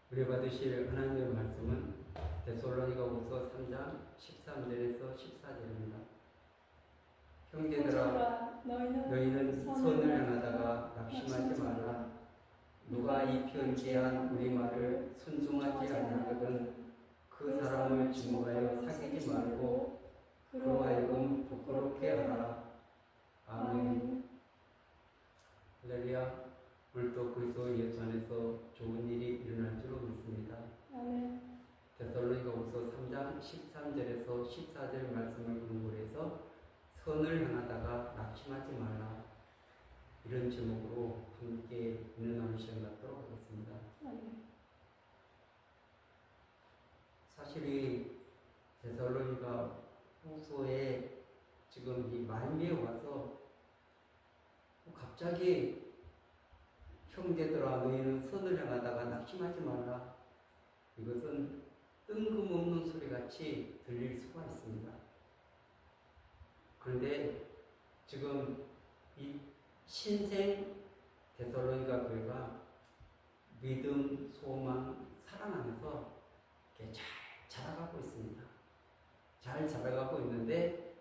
우리 받으실 하나님의 말씀은 데살로니가후서 3장 13절에서 14절입니다. 형제들아, 너희는 선을 행하다가 낙심하지 말라. 누가 이 편지한 우리 말을 순종하지 아니하거든 그 사람을 증오하여 사귀지 말고 그로 하여금 부끄럽게 하라. 아멘. 할렐루야. 오늘도 그리스도 예수 안에서 좋은 일이 일어날 줄로 믿습니다. 아멘. 데살로니가후서 3장 13절에서 14절 말씀을 공부해서 선을 행하다가 낙심하지 말라, 이런 제목으로 함께 은혜나눌 시간 갖도록 하겠습니다. 아멘. 사실 이 데살로니가 후서에 지금 이 말미에 와서 갑자기 형제들아 너희는 선을 행하다가 낙심하지 말라, 이것은 뜬금없는 소리같이 들릴 수가 있습니다. 그런데 지금 이 신생 데살로니가 교회가 믿음, 소망, 사랑 안에서 이렇게 잘 자라가고 있습니다. 잘 자라가고 있는데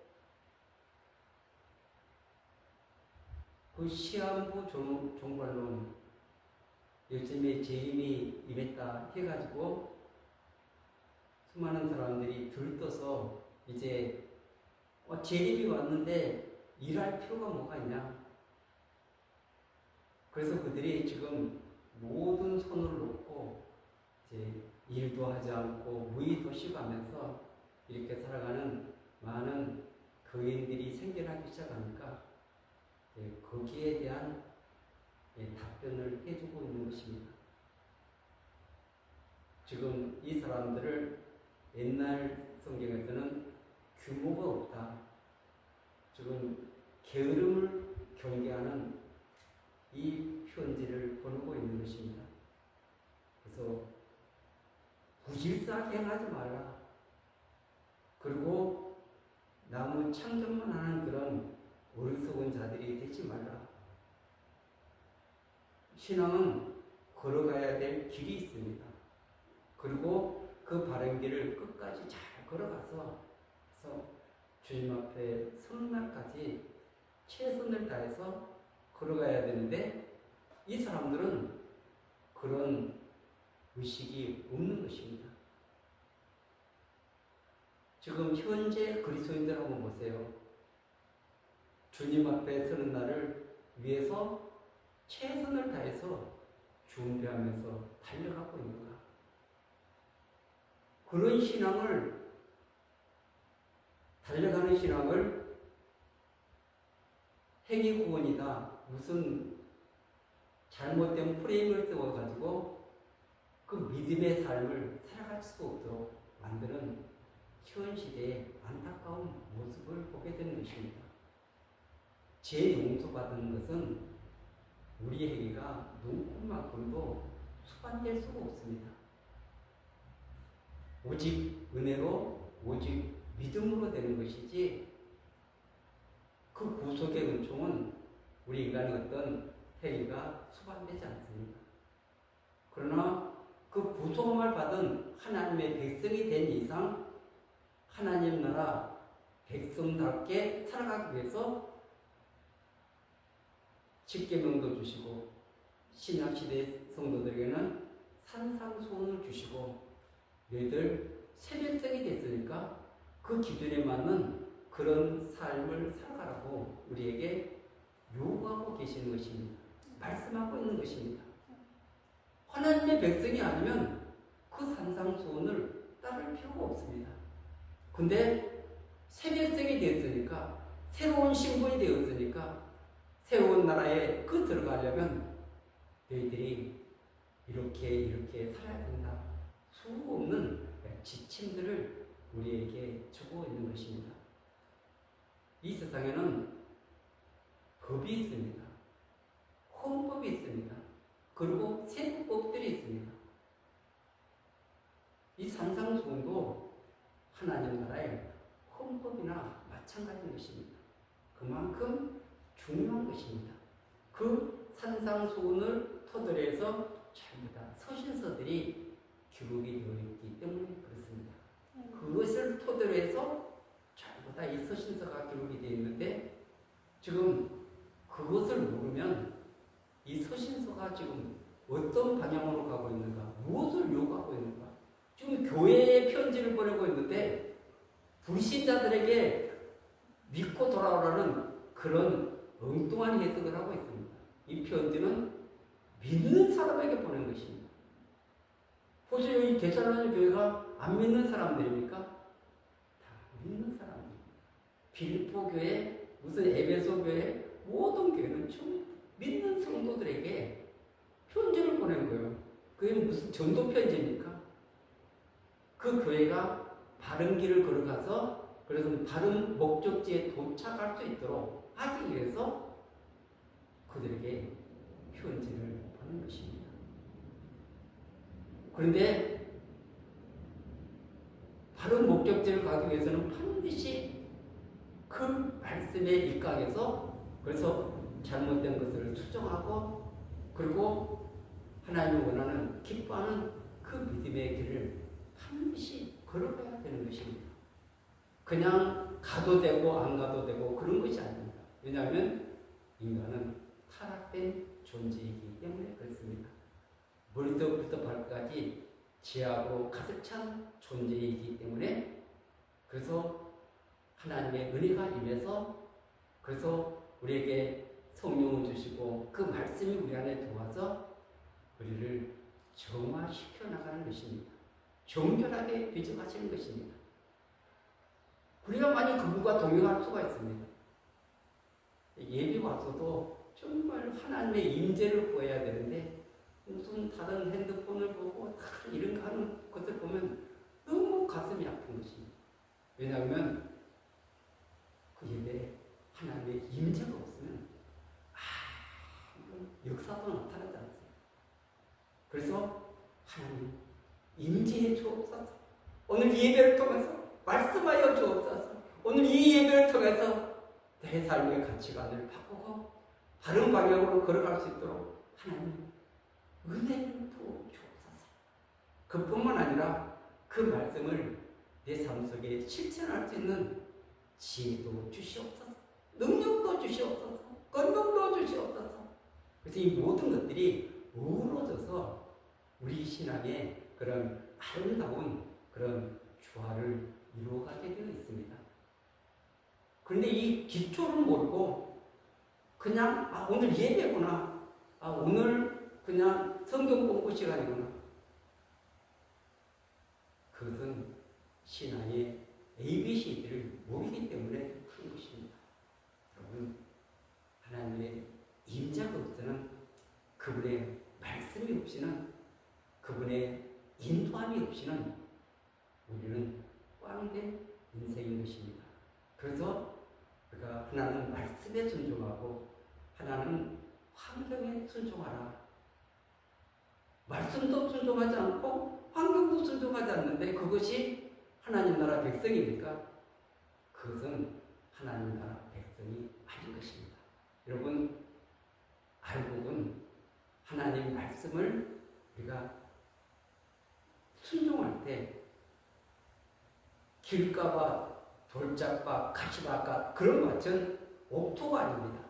그 시한부 종말론 요즘에 재임이 임했다 해가지고 수많은 사람들이 들떠서 이제 재림이 왔는데 일할 필요가 뭐가 있냐. 그래서 그들이 지금 모든 손을 놓고 이제 일도 하지 않고 무의도 쉬가면서 이렇게 살아가는 많은 교인들이 생겨나기 시작하니까 거기에 대한 답변을 해주고 있는 것입니다. 지금 이 사람들을 옛날 성경에서는 규모가 없다, 지금 게으름을 경계하는 이 편지를 보내고 있는 것입니다. 그래서 부질싸게 행하지 말라, 그리고 나무 창조만 하는 그런 어리석은 자들이 되지 말라. 신앙은 걸어가야 될 길이 있습니다. 그리고 그 바른 길을 끝까지 잘 걸어가서 주님 앞에 서는 날까지 최선을 다해서 걸어가야 되는데 이 사람들은 그런 의식이 없는 것입니다. 지금 현재 그리스도인들 한번 보세요. 주님 앞에 서는 날을 위해서 최선을 다해서 준비하면서 달려가고 있는가? 그런 신앙을, 달려가는 신앙을 행위 구원이다, 무슨 잘못된 프레임을 세워가지고 그 믿음의 삶을 살아갈 수 없도록 만드는 현실의 안타까운 모습을 보게 되는 것입니다. 죄 용서받은 것은 우리의 행위가 눈꽃만큼도 수반될 수가 없습니다. 오직 은혜로, 오직 믿음으로 되는 것이지 그 구속의 은총은 우리 인간의 어떤 행위가 수반되지 않습니다. 그러나 그 구속을 받은 하나님의 백성이 된 이상 하나님 나라 백성답게 살아가기 위해서 십계명도 주시고 신약시대 성도들에게는 산상수훈을 주시고 너희들 새백성이 됐으니까 그 기준에 맞는 그런 삶을 살아가라고 우리에게 요구하고 계시는 것입니다. 말씀하고 있는 것입니다. 하나님의 백성이 아니면 그 산상수훈을 따를 필요가 없습니다. 근데 새백성이 됐으니까, 새로운 신분이 되었으니까 새로운 나라에 들어가려면 너희들이 이렇게 살아야 된다, 수 없는 지침들을 우리에게 주고 있는 것입니다. 이 세상에는 법이 있습니다. 헌법이 있습니다. 그리고 세법들이 있습니다. 이 산상수훈도 하나님 나라의 헌법이나 마찬가지인 것입니다. 그만큼 중요한 것입니다. 그 산상수훈을 토대로 해서 전부 다 서신서들이 기록이 되어 있기 때문에 그렇습니다. 그것을 토대로 해서 전부 다 이 서신서가 기록이 되어 있는데 지금 그것을 모르면 이 서신서가 지금 어떤 방향으로 가고 있는가, 무엇을 요구하고 있는가. 지금 교회에 편지를 보내고 있는데 불신자들에게 믿고 돌아오라는 그런 엉뚱한 해석을 하고 있습니다. 이 편지는 믿는 사람에게 보낸 것입니다. 보세요, 이 데살로니가 교회가 안 믿는 사람들입니까? 다 믿는 사람입니다. 빌립보 교회, 무슨 에베소 교회, 모든 교회는 좀 믿는 성도들에게 편지를 보낸 거예요. 그게 무슨 전도 편지입니까? 그 교회가 바른 길을 걸어가서 그래서 바른 목적지에 도착할 수 있도록 하기 위해서 그들에게 편지를 보낸 것입니다. 그런데 바른 목적지를 가기 위해서는 반드시 그 말씀에 입각해서 그래서 잘못된 것을 수정하고 그리고 하나님이 원하는 기뻐하는 그 믿음의 길을 반드시 걸어가야 되는 것입니다. 그냥 가도 되고 안 가도 되고 그런 것이 아닙니다. 왜냐하면 인간은 타락된 존재이기 때문에 그렇습니다. 머리부터 발까지 죄악으로 가득 찬 존재이기 때문에 그래서 하나님의 은혜가 임해서 그래서 우리에게 성령을 주시고 그 말씀이 우리 안에 도와서 우리를 정화시켜 나가는 것입니다. 정결하게 빚어가시는 것입니다. 우리가 많이 그분과 동행할 수가 있습니다. 예비 와서도 정말 하나님의 임재를 구해야 되는데 무슨 다른 핸드폰을 보고 다 이런 거 하는 것을 보면 너무 가슴이 아픈 것입니다. 왜냐하면 그 예배에 하나님의 임재가 없으면 역사도 나타나지 않습니다. 그래서 하나님 임재해 주옵소서. 오늘 이 예배를 통해서 말씀하여 주옵소서. 오늘 이 예배를 통해서 내 삶의 가치관을 바꾸고 바른 방향으로 걸어갈 수 있도록 하나님 은혜를 주옵소서. 그뿐만 아니라 그 말씀을 내 삶 속에 실천할 수 있는 지혜도 주시옵소서. 능력도 주시옵소서. 권능도 주시옵소서. 그래서 이 모든 것들이 어우러져서 우리 신앙의 그런 아름다운 그런 조화를 이루어가게 되어 있습니다. 그런데 이 기초를 모르고 그냥 오늘 예배구나, 오늘 그냥 성경 공부 시간이구나. 그것은 신앙의 ABC들을 모르기 때문에 그런 것입니다. 여러분, 하나님의 임재가 없이는 그분의 말씀이 없이는 그분의 인도함이 없이는 우리는 꽝된 인생인 것입니다. 그래서 우리가 하나는 말씀에 순종하고 하나는 환경에 순종하라. 말씀도 순종하지 않고 환경도 순종하지 않는데 그것이 하나님 나라 백성입니까? 그것은 하나님 나라 백성이 아닌 것입니다. 여러분, 알곡은 하나님 말씀을 우리가 순종할 때 길가와 돌짝과 가시밭과 그런 밭은 옥토가 아닙니다.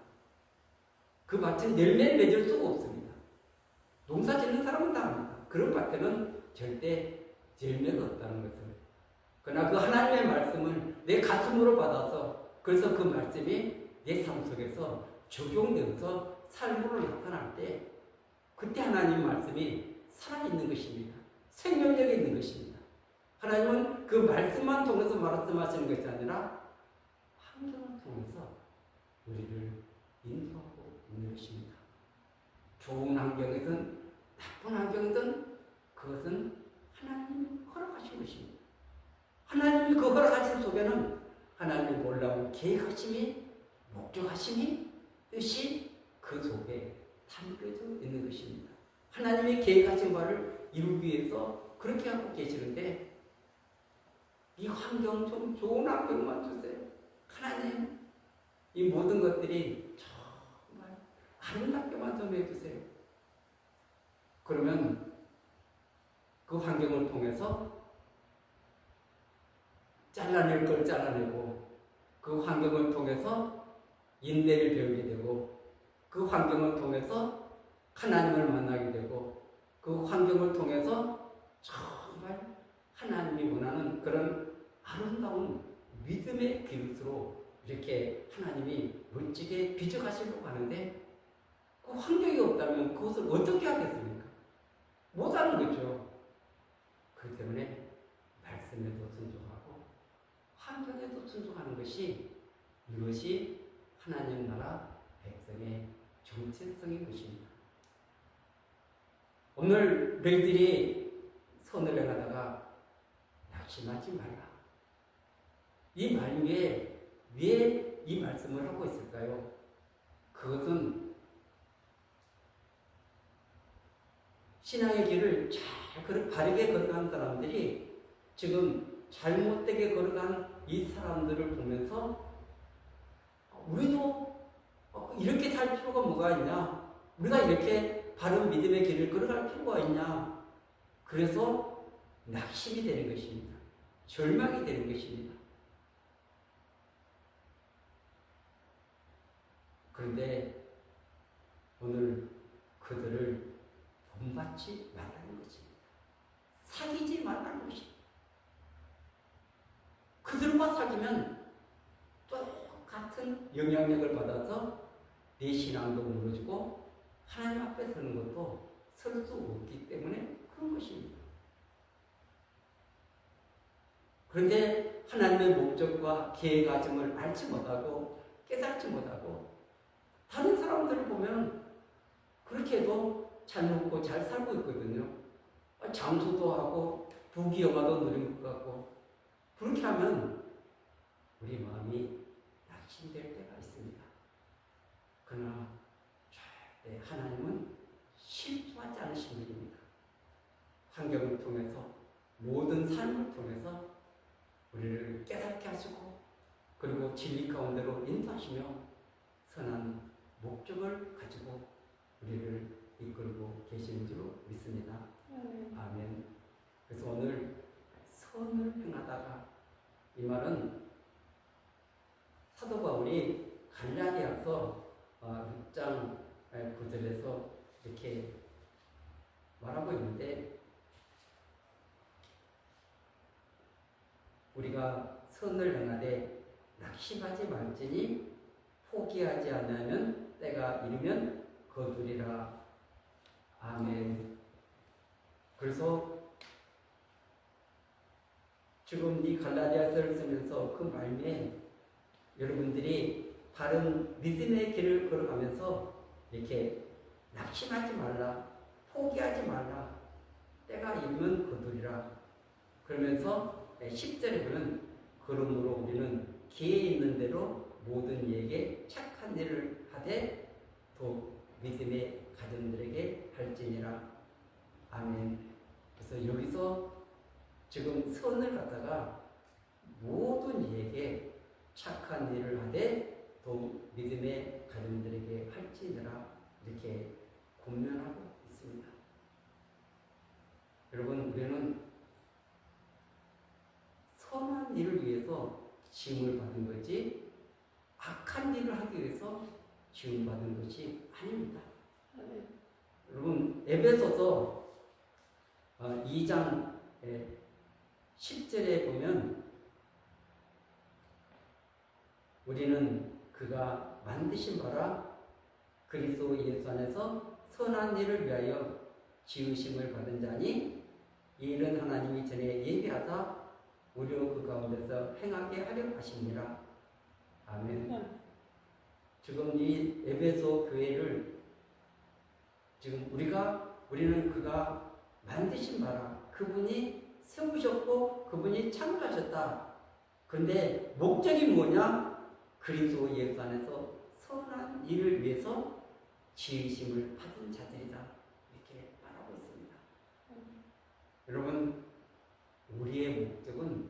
그 밭은 열매 맺을 수가 없습니다. 농사 짓는 사람은 다 압니다. 그런 밭에는 절대 열매가 없다는 것을. 그러나 그 하나님의 말씀을 내 가슴으로 받아서 그래서 그 말씀이 내 삶 속에서 적용되어서 삶으로 나타날 때 그때 하나님 말씀이 살아있는 것입니다. 생명력이 있는 것입니다. 하나님은 그 말씀만 통해서 말씀하시는 것이 아니라 환경을 통해서 우리를 인도하고 있는 것입니다. 좋은 환경이든 나쁜 환경이든 그것은 하나님이 허락하신 것입니다. 하나님이 그 허락하신 속에는 하나님의 놀라운 계획하심이 목적하심이 뜻이 그 속에 담겨져 있는 것입니다. 하나님의 계획하신 바를 이루기 위해서 그렇게 하고 계시는데 이 환경 좀 좋은 환경만 주세요. 하나님, 이 모든 것들이 정말 아름답게만 좀 해주세요. 그러면 그 환경을 통해서 잘라낼 걸 잘라내고 그 환경을 통해서 인내를 배우게 되고 그 환경을 통해서 하나님을 만나게 되고 그 환경을 통해서 정말 하나님이 원하는 그런 아름다운 믿음의 그릇으로 이렇게 하나님이 멋지게 빚어가시려고 하는데 그 환경이 없다면 그것을 어떻게 하겠습니까? 못하는 거죠. 그렇기 때문에 말씀에도 순종하고 환경에도 순종하는 것이 이것이 하나님 나라 백성의 정체성인 것입니다. 오늘 너희들이 선을 행하다가 낙심하지 말라. 이 말 위에 왜 이 말씀을 하고 있을까요? 그것은 신앙의 길을 잘 바르게 걸어간 사람들이 지금 잘못되게 걸어간 이 사람들을 보면서 우리도 이렇게 살 필요가 뭐가 있냐? 우리가 이렇게 바른 믿음의 길을 걸어갈 필요가 있냐? 그래서 낙심이 되는 것입니다. 절망이 되는 것입니다. 그런데 오늘 그들을 본받지 말라는 것입니다. 사귀지 말라는 것입니다. 그들과 사귀면 똑같은 영향력을 받아서 내 신앙도 무너지고 하나님 앞에 서는 것도 설 수 없기 때문에 그런 것입니다. 그런데 하나님의 목적과 계획하심을 알지 못하고 깨닫지 못하고 다른 사람들을 보면 그렇게 해도 잘 먹고 잘 살고 있거든요. 장수도 하고 부귀영화도 누린 것 같고 그렇게 하면 우리 마음이 낙심될 때가 있습니다. 그러나 절대 하나님은 실수하지 않으신 분입니다. 환경을 통해서 모든 삶을 통해서 우리를 깨닫게 하시고 그리고 진리 가운데로 인도하시며 선한 목적을 가지고 우리를 이끌고 계시는 줄 믿습니다. 아멘. 그래서 오늘 선을 행하다가 이 말은 사도 바울이 갈라디아서 6장 9절에서 이렇게 말하고 있는데 우리가 선을 행하되 낙심하지 말지니 포기하지 않으면 때가 이르면 거두리라. 아멘. 그래서 지금 이 갈라디아서를 쓰면서 그 말미에 여러분들이 바른 믿음의 길을 걸어가면서 이렇게 낙심하지 말라, 포기하지 말라, 때가 이르면 거두리라. 그러면서 10절에 보면 그러므로 우리는 기회 있는 대로 모든 이에게 착한 일을 하되 또 믿음의 가정들에게 할지니라. 아멘. 그래서 여기서 지금 선을 갖다가 모든 이에게 착한 일을 하되 또 믿음의 가정들에게 할지니라 이렇게 권면하고 있습니다. 여러분 우리는 선한 일을 위해서 지음을 받은 거지 악한 일을 하기 위해서 지음받은 것이 아닙니다. 여러분 에베소서 2장 10절에 보면 우리는 그가 만드신 바라 그리스도 예수 안에서 선한 일을 위하여 지으심을 받은 자니 이 일은 하나님이 전에 예비하사 우리로 그 가운데서 행하게 하려 하십니다. 아멘. 지금 이 에베소 교회를 지금 우리는 그가 만드신 바라 그분이 세우셨고 그분이 창조하셨다. 그런데 목적이 뭐냐? 그리스도 예수 안에서 선한 일을 위해서 지으심을 받은 자들이다. 이렇게 말하고 있습니다. 여러분 우리의 목적은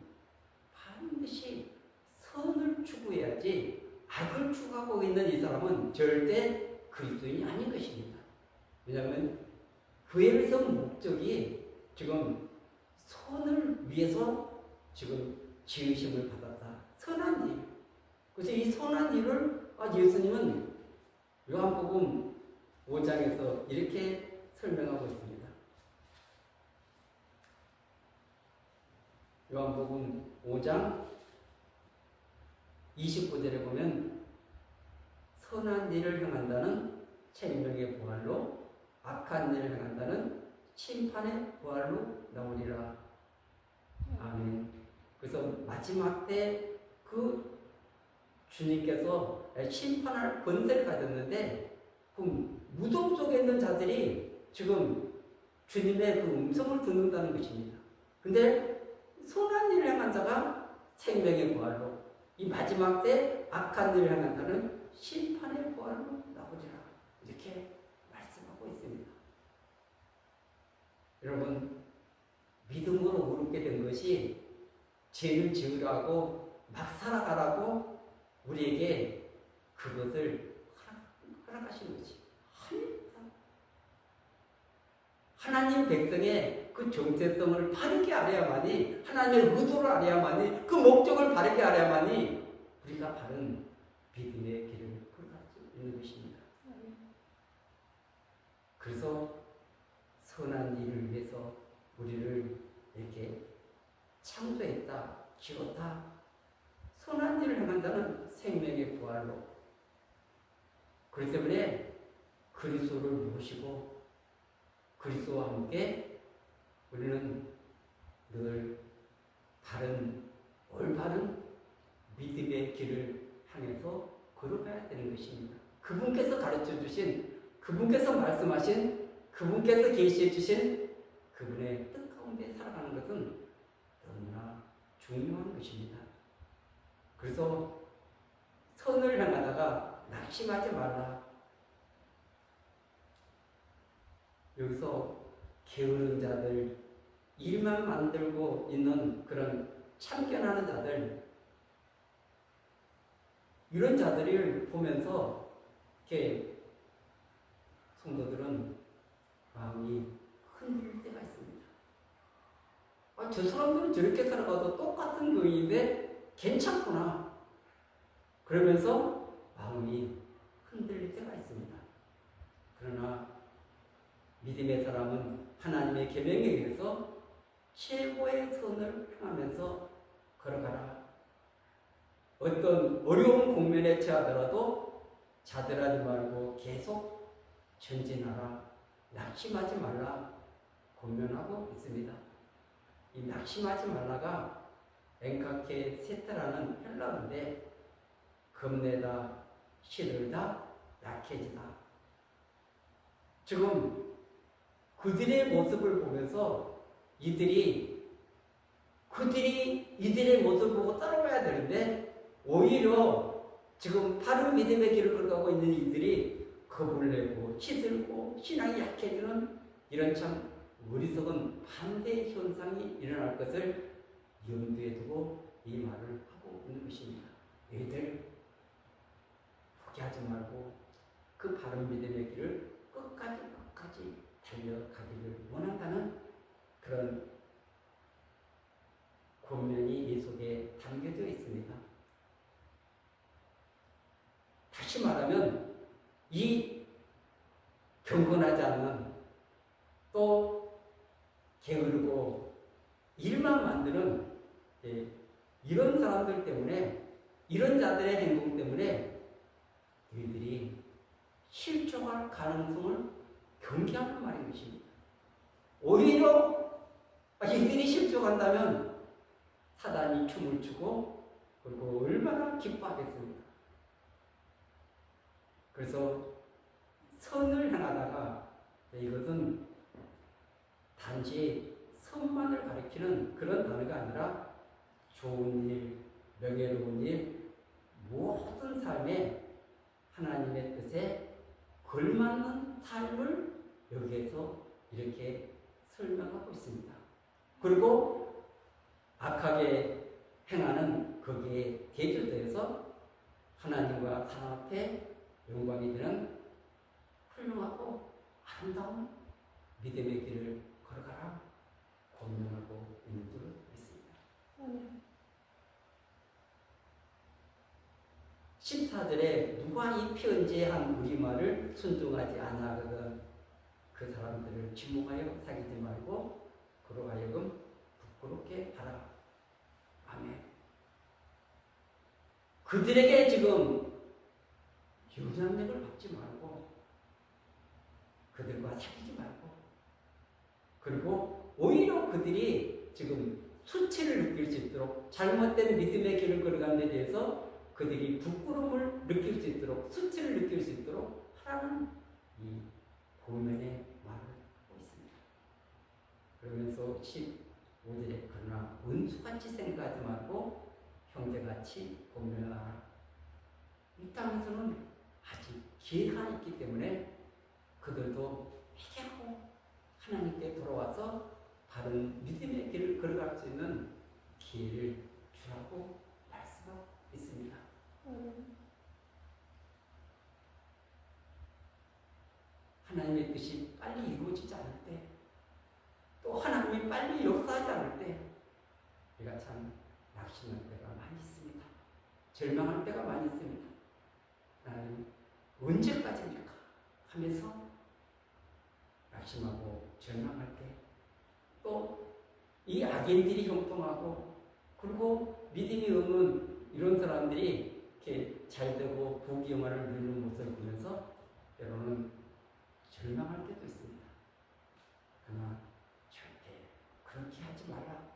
반드시 선을 추구해야지 악을 추구하고 있는 이 사람은 절대 그리스도인이 아닌 것입니다. 왜냐하면 교회를 세운 목적이 지금 선을 위해서 지금 지으심을 받았다. 선한 일. 그래서 이 선한 일을 예수님은 요한복음 5장에서 이렇게 설명하고 있습니다. 요한복음 5장 29절에 보면 선한 일을 행한다는 생명의 부활로 악한 일을 행한다는 심판의 부활로 나오리라. 아멘. 그래서 마지막 때 그 주님께서 심판할 권세를 가졌는데 그 무덤 속에 있는 자들이 지금 주님의 그 음성을 듣는다는 것입니다. 근데 선한 일을 행한 자가 생명의 부활로, 이 마지막 때 악한 일을 행한 자는 심판의 부활로 나오리라. 이렇게 말씀하고 있습니다. 여러분, 믿음으로 오르게 된 것이 죄를 지으라고 막 살아가라고 우리에게 그것을 허락하신 것이 하나님 백성의 그 정체성을 바르게 알아야만이, 하나님의 의도를 알아야만이, 그 목적을 바르게 알아야만이 우리가 바른 믿음의 길을 걸어갈 수 있는 것입니다. 그래서 선한 일을 위해서 우리를 이렇게 창조했다, 지었다. 선한 일을 행한다는 생명의 부활로. 그렇기 때문에 그리스도를 모시고 그리스도와 함께 우리는 늘 바른, 올바른 믿음의 길을 향해서 걸어가야 되는 것입니다. 그분께서 가르쳐 주신, 그분께서 말씀하신, 그분께서 계시해 주신 그분의 뜻 가운데 살아가는 것은 너무나 중요한 것입니다. 그래서 선을 향하다가 낙심하지 말라. 여기서 게으른 자들, 일만 만들고 있는 그런 참견하는 자들, 이런 자들을 보면서 이렇게 성도들은 마음이 흔들릴 때가 있습니다. 저 사람들은 저렇게 살아가도 똑같은 교인인데 괜찮구나. 그러면서 마음이 흔들릴 때가 있습니다. 그러나 믿음의 사람은 하나님의 계명에 의해서 최고의 선을 행하면서 걸어가라. 어떤 어려운 국면에 처하더라도 자들하지 말고 계속 전진하라. 낙심하지 말라. 권면하고 있습니다. 이 낙심하지 말라가 엔카케 세타라는 헬라어인데 겁내다, 시들다, 약해지다. 지금 그들의 모습을 보면서 이들의 모습을 보고 따라가야 되는데 오히려 지금 바른 믿음의 길을 걸어가고 있는 이들이 겁을 내고 시들고 신앙이 약해지는 이런 참 어리석은 반대 현상이 일어날 것을 염두에 두고 이 말을 하고 있는 것입니다. 너희들 포기하지 말고 그 바른 믿음의 길을 끝까지 달려가기를 원한다는 그런 권면이 이 속에 담겨져 있습니다. 다시 말하면 이 경건하지 않는, 또 게으르고 일만 만드는 이런 사람들 때문에, 이런 자들의 행동 때문에 이들이 실족할 가능성을 경계하는 말인 것입니다. 오히려 이들이 실족한다면 사단이 춤을 추고 그리고 얼마나 기뻐하겠습니까? 그래서 선을 행하다가 이것은 단지 선만을 가리키는 그런 단어가 아니라 좋은 일, 명예로운 일, 모든 삶에 하나님의 뜻에 걸맞는 삶을 여기에서 이렇게 설명하고 있습니다. 그리고 악하게 행하는 거기에 대조되어서 하나님과 사람 앞에 영광이 되는 훌륭하고 아름다운 믿음의 길을 걸어가라. 고민하고 있는 줄 믿습니다. 아멘. 14절에 누가 이 편지한 우리말을 순종하지 아니하거든 그 사람들을 지목하여 사귀지 말고 그로 하여금 부끄럽게 하라. 아멘. 그들에게 지금 영향력을 받지 말고 그들과 사귀지 말고 그리고 오히려 그들이 지금 수치를 느낄 수 있도록 잘못된 믿음의 길을 걸어가는 데 대해서 그들이 부끄러움을 느낄 수 있도록 수치를 느낄 수 있도록 하라는 이 고면의 말을 하고 있습니다. 그러면서 15절에 그러나 원수같이 생각하지 말고 형제같이 고면하라. 이 땅에서는 아직 기회가 있기 때문에 그들도 회개하고 하나님께 돌아와서 바른 믿음의 길을 걸어갈 수 있는 기회를 주라고 말씀하고 있습니다. 하나님의 뜻이 빨리 이루어지지 않을 때, 또 하나님이 빨리 역사하지 않을 때, 우리가 참 낙심할 때가 많이 있습니다. 절망할 때가 많이 있습니다. 하나님, 언제까지입니까? 하면서 낙심하고 절망할 때, 또 이 악인들이 형통하고, 그리고 믿음이 없는 이런 사람들이 이렇게 잘되고 부귀영화를 누리는 모습을 보면서 때로는 절망할 때도 있습니다. 그러나 절대 그렇게 하지 말라.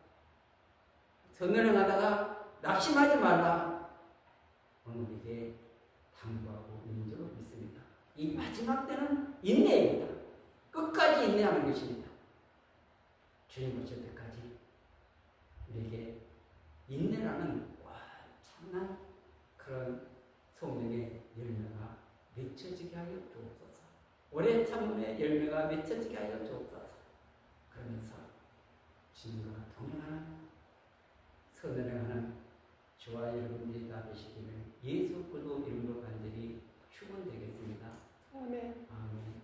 선을 행하다가 낙심하지 말라. 오늘 우리에게 당부하고 있는 줄 믿습니다. 이 마지막 때는 인내입니다. 끝까지 인내하는 것입니다. 주님 오실 때까지 우리에게 인내라는 참난 그런 소명의 열매가 맺혀지게 하여 주옵소서. 오래 참음의 열매가 맺혀지게 하여 주옵소서. 그러면서 주님과 동행하는 선을 행하는 저와 여러분들이 다 되시기를 예수 그리스도 이름으로 간절히 축원드리겠습니다. 아멘. 아멘.